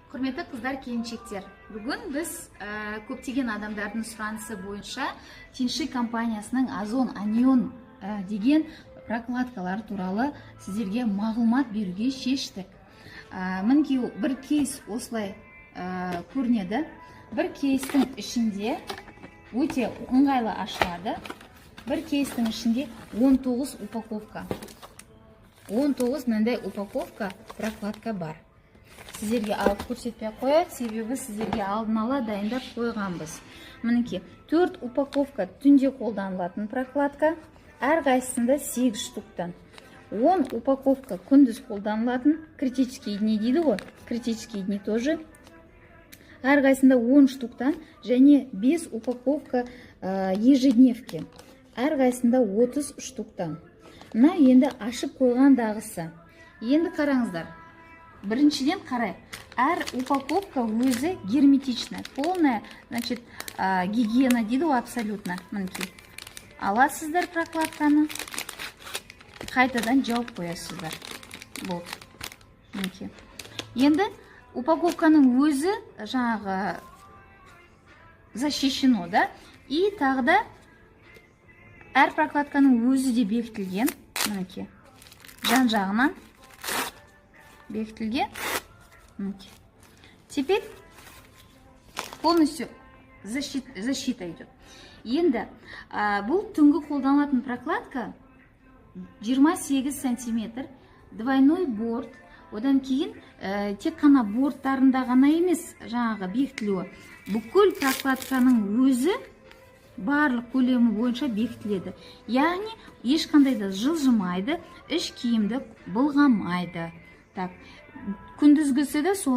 Құрметті қыздар, келіншектер, бүгін біз көптеген адамдардың сұранысы бойынша Тиньши компаниясының Озон Anion деген прокладкалар туралы сіздерге мағлұмат беруге шештік. Мінекей бір кейс осылай көрінеді. Бір кейстің ішінде өте ыңғайлы ашылады. Бір кейстің ішінде 19 упаковка. 19 мынандай упаковка прокладка бар. Сіздерге алып көрсетпей қояды, себебі сіздерге алдын ала дайындап қойғанбыз. Мінекей 4 упаковка түнде қолданылатын прокладка, әрқайсысында 8 штуктан. 10 упаковка күндіз қолданылатын, критические дни дейді ғой, критические дни тоже. Әрқайсысында 10 штуктан және 5 упаковка ежедневки. Әрқайсысында 30 штуктан. Мына енді ашып қойғандағысы. Енді қараңыздар. Біріншіден қарай, әр упаковка өзі герметична, полная, значит, гигиена дейді ғой, абсолютно. Мінекей. Аласыздар прокладканы, қайтадан жауып қоясыздар. Болды. Мінекей. Енді упаковканың өзі жаңағы защищено, да? И тағы да әр прокладканың өзі де бекітілген. Мінекей. Жан-жағынан бекітілген. Теперь полностью защита идет. Енді бұл түнгі қолданылатын прокладка 28 сантиметр, двойной борт. Одан кейін тек қана борттарында ғана емес жаңағы бекітілуі. Бүкіл прокладканың өзі барлық көлемі бойынша бекітіледі. Яғни ешқандай да жылжымайды, іш киімді былғамайды. Так, күндізгісі де сол.